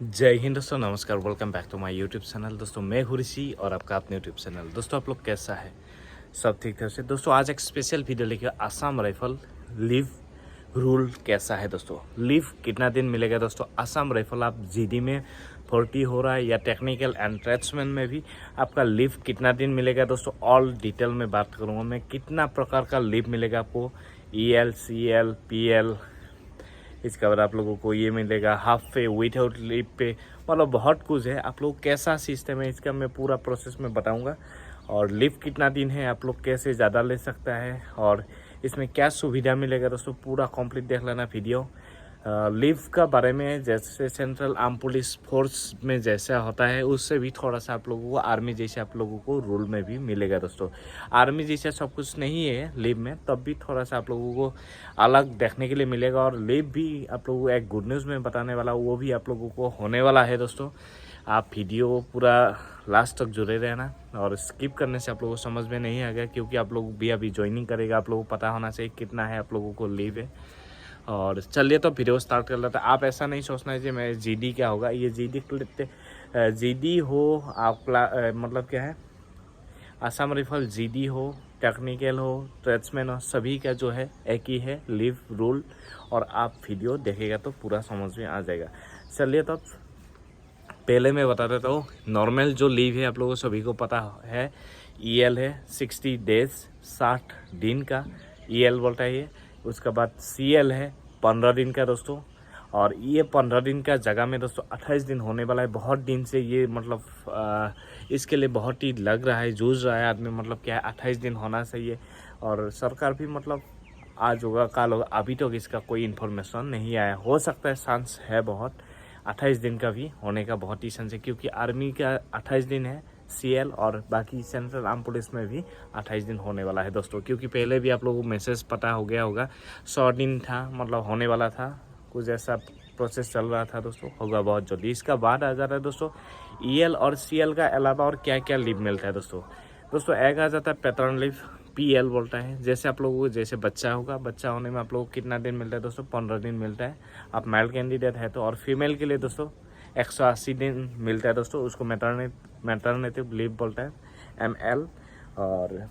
जय हिंद दोस्तों, नमस्कार। Welcome back to my YouTube channel. दोस्तों मैं हूं ऋषि और आपका अपने यूट्यूब चैनल। दोस्तों आप लोग कैसा है? सब ठीक ठाक से। दोस्तों आज एक स्पेशल वीडियो लेके आसाम राइफल लीव रूल कैसा है। दोस्तों लीव कितना दिन मिलेगा? दोस्तों आसाम राइफल आप जीडी में 40 हो रहा है या टेक्निकल एंड ट्रेड्समैन में भी आपका लीव कितना दिन मिलेगा? दोस्तों ऑल डिटेल में बात करूँगा मैं। कितना प्रकार का लीव मिलेगा आपको, EL, CL, PL। इसके बाद आप लोगों को ये मिलेगा हाफ पे, विदाउट लीव पे, मतलब बहुत कुछ है। आप लोग कैसा सिस्टम है इसका मैं पूरा प्रोसेस में बताऊंगा। और लीव कितना दिन है, आप लोग कैसे ज़्यादा ले सकता है और इसमें क्या सुविधा मिलेगा। दोस्तों पूरा कंप्लीट देख लेना वीडियो। लीव का बारे में जैसे सेंट्रल आर्म पुलिस फोर्स में जैसा होता है उससे भी थोड़ा सा आप लोगों को आर्मी जैसे आप लोगों को रूल में भी मिलेगा। दोस्तों आर्मी जैसा सब कुछ नहीं है लीव में, तब भी थोड़ा सा आप लोगों को अलग देखने के लिए मिलेगा। और लीव भी आप लोगों को एक गुड न्यूज़ में बताने वाला, वो भी आप लोगों को होने वाला है। दोस्तों आप वीडियो पूरा लास्ट तक जुड़े रहना और स्किप करने से आप लोगों को समझ में नहीं आएगा, क्योंकि आप लोग भी अभी ज्वाइनिंग करेगा, आप लोगों को पता होना चाहिए कितना है आप लोगों को लीव है। और चलिए तो वीडियो स्टार्ट कर लेते हैं। आप ऐसा नहीं सोचना है कि मैं जीडी क्या होगा, ये जीडी हो आप मतलब क्या है, आसाम राइफल जीडी हो, टेक्निकल हो, ट्रेड्समैन हो, सभी का जो है एक ही है लीव रूल। और आप वीडियो देखेगा तो पूरा समझ में आ जाएगा। चलिए तो पहले मैं बता देता हूँ। नॉर्मल जो लीव है आप लोगों को सभी को पता है, EL है 60 डेज, 60 दिन का EL बोलता है ये। उसके बाद CL है 15 दिन का दोस्तों। और ये 15 दिन का जगह में दोस्तों 28 दिन होने वाला है। बहुत दिन से ये मतलब इसके लिए बहुत ही लग रहा है, जूझ रहा है आदमी, मतलब क्या है 28 दिन होना चाहिए। और सरकार भी मतलब आज होगा कल होगा, अभी तक इसका कोई इन्फॉर्मेशन नहीं आया। हो सकता है, चांस है बहुत 28 दिन का भी होने का, बहुत ही चांस है, क्योंकि आर्मी का 28 दिन है CL और बाकी सेंट्रल आर्म पुलिस में भी 28 दिन होने वाला है दोस्तों। क्योंकि पहले भी आप लोगों को मैसेज पता हो गया होगा, 100 दिन था मतलब होने वाला था, कुछ ऐसा प्रोसेस चल रहा था दोस्तों, होगा बहुत जल्दी। इसका बाद आ जा रहा है दोस्तों EL और CL का अलावा और क्या क्या लीव मिलता है दोस्तों एक आ जाता है पैटर्न लीव, PL बोलता है। जैसे आप लोगों को जैसे बच्चा होगा, बच्चा होने में आप लोगों को कितना दिन मिलता है दोस्तों? 15 दिन मिलता है। आप मेल कैंडिडेट है तो। और फीमेल के लिए दोस्तों 180 दिन मिलता है दोस्तों, उसको मैटरनेटिव लीव बोलता है, ML। और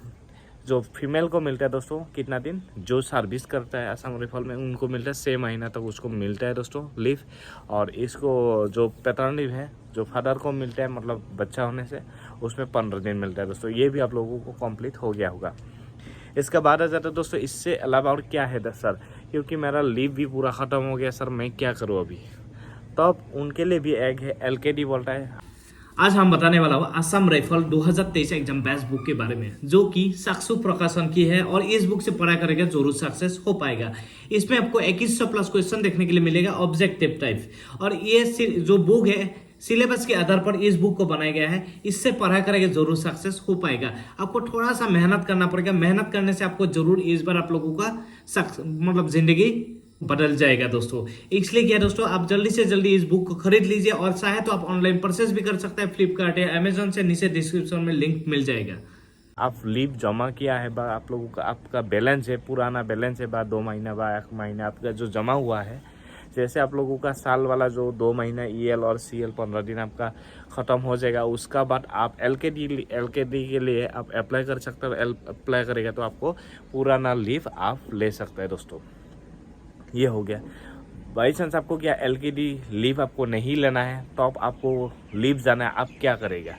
जो फीमेल को मिलता है दोस्तों कितना दिन, जो सर्विस करता है आसाम राइफल में उनको मिलता है 6 महीना तक उसको मिलता है दोस्तों लीव। और इसको जो पैटर्न लीव है जो फादर को मिलता है मतलब बच्चा होने से, उसमें 15 दिन मिलता है दोस्तों। ये भी आप लोगों को कंप्लीट हो गया होगा। इसका बाद आ जाता है दोस्तों इससे अलावा और क्या है सर, क्योंकि मेरा लीव भी पूरा ख़त्म हो गया सर, मैं क्या करूँ अभी? तब उनके लिए भी एक है LKD बोलता है। आज हम बताने वाला हूँ Assam rifle 2023 exam batch book के बारे में, जो कि साक्षु प्रकाशन की है। और इस बुक से पढ़ाई करेगा जरूर सक्सेस हो पाएगा। इसमें आपको 2100 प्लस क्वेश्चन देखने के लिए मिलेगा ऑब्जेक्टिव टाइप। और ये जो बुक है सिलेबस के आधार पर इस बुक को बनाया गया है। इससे पढ़ाई करेगा जरूर सक्सेस हो पाएगा। आपको थोड़ा सा मेहनत करना पड़ेगा, मेहनत करने से आपको जरूर इस बार आप लोगों का मतलब जिंदगी बदल जाएगा दोस्तों। इसलिए क्या दोस्तों, आप जल्दी से जल्दी इस बुक को खरीद लीजिए। और चाहे तो आप ऑनलाइन परचेस भी कर सकते हैं, फ्लिपकार्ट या अमेजोन से, नीचे डिस्क्रिप्शन में लिंक मिल जाएगा। आप लीव जमा किया है बा, आप लोगों का आपका बैलेंस है, पुराना बैलेंस है बा, 2 महीना बा 1 महीना आपका जो जमा हुआ है। जैसे आप लोगों का साल वाला जो 2 महीना EL और CL 15 दिन आपका ख़त्म हो जाएगा, उसका बाद आप LKD के लिए आप अप्लाई कर सकते हो। अप्लाई करेगा तो आपको पुराना लीव आप ले सकते हैं दोस्तों। ये हो गया। बाई चांस आपको क्या LKD लीव आपको नहीं लेना है तो आपको लीव जाना है, आप क्या करेगा?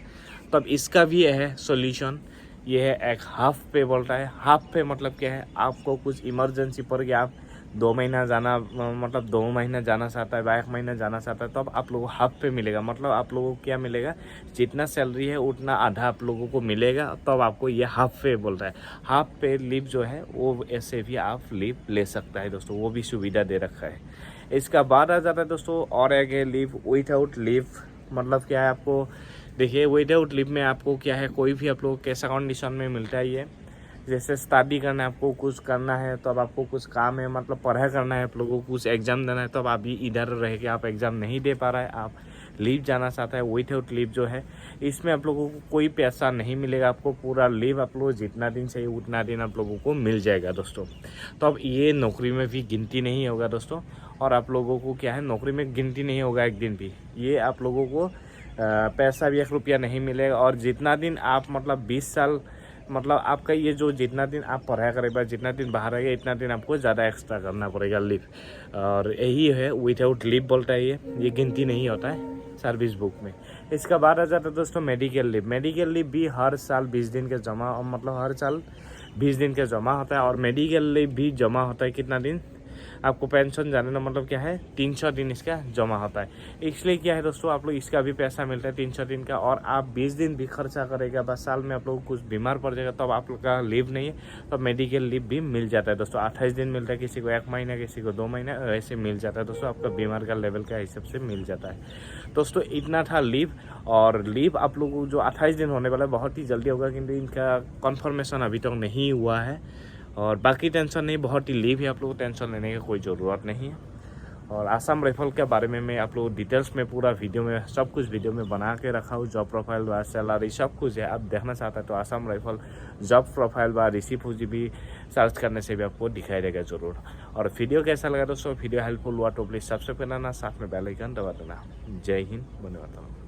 तब इसका भी है सॉल्यूशन। ये है एक हाफ पे बोलता है। हाफ पे मतलब क्या है, आपको कुछ इमरजेंसी पड़ गया, आप 2 महीना जाना मतलब 2 महीना जाना चाहता है या 1 महीना जाना चाहता है, तो आप लोगों को हाफ पे मिलेगा। मतलब आप लोगों को क्या मिलेगा, जितना सैलरी है उतना आधा आप लोगों को मिलेगा। तब आपको ये हाफ पे बोल रहा है। हाफ पे लीव जो है वो ऐसे भी आप लीव ले सकता है दोस्तों, वो भी सुविधा दे रखा है। इसका बाद आ जाता है दोस्तों और एक है लीव विदाउट लीव। मतलब क्या है, आपको देखिए विदाउट लीव में आपको क्या है, कोई भी आप लोग कैसा कंडीशन में मिलता है ये, जैसे स्टडी करना है, आपको कुछ करना है, तो अब आपको कुछ काम है मतलब पढ़ाई करना है, आप लोगों को कुछ एग्ज़ाम देना है, तो अब आप इधर रह के आप एग्ज़ाम नहीं दे पा रहा है, आप लीव जाना चाहता है, विदाउट लीव जो है इसमें आप लोगों को कोई पैसा नहीं मिलेगा। आपको पूरा लीव आप लोग जितना दिन चाहिए उतना दिन आप लोगों को मिल जाएगा दोस्तों। तो अब ये नौकरी में भी गिनती नहीं होगा दोस्तों, और आप लोगों को क्या है नौकरी में गिनती नहीं होगा एक दिन भी। ये आप लोगों को पैसा भी 1 रुपया नहीं मिलेगा। और जितना दिन आप मतलब 20 साल मतलब आपका ये जो जितना दिन आप पढ़ाई करेगा, जितना दिन बाहर रहेगा, इतना दिन आपको ज़्यादा एक्स्ट्रा करना पड़ेगा लीव। और यही है विदाउट लीव बोलता है ये गिनती नहीं होता है सर्विस बुक में। इसका बाद आ जाता है दोस्तों मेडिकल लीव। मेडिकल लीव भी हर साल 20 दिन के जमा, मतलब हर साल 20 दिन के जमा होता है। और मेडिकल लीव भी जमा होता है कितना दिन, आपको पेंशन जाने का मतलब क्या है 300 दिन इसका जमा होता है। इसलिए क्या है दोस्तों आप लोग इसका भी पैसा मिलता है 300 दिन का। और आप 20 दिन भी खर्चा करेगा, बस साल में आप लोग कुछ बीमार पड़ जाएगा तब आप लोग का लीव नहीं है तो मेडिकल लीव भी मिल जाता है दोस्तों। 28 दिन मिलता है, किसी को 1 महीना, किसी को 2 महीना, ऐसे मिल जाता है दोस्तों। आपका बीमार का लेवल का हिसाब से मिल जाता है दोस्तों। इतना था लीव। और लीव आप लोगों जो 28 दिन होने वाला है बहुत ही जल्दी होगा, किंतु इनका कन्फर्मेशन अभी तक नहीं हुआ है। और बाकी टेंशन नहीं, बहुत ही लीव है, आप लोगों को टेंशन लेने की कोई ज़रूरत नहीं है। और आसाम राइफल के बारे में मैं आप लोग डिटेल्स में पूरा वीडियो में सब कुछ वीडियो में बना के रखा हूँ। जॉब प्रोफाइल व सैलरी सब कुछ है, आप देखना चाहता है तो आसाम राइफल जॉब प्रोफाइल व रिसीव भी सर्च करने से भी आपको दिखाई देगा ज़रूर। और वीडियो कैसा लगा दोस्तों, वीडियो हेल्पफुल हुआ तो प्लीज़ सब्सक्राइब करना, साथ में बेल आइकन दबा देना। जय हिंद, धन्यवाद।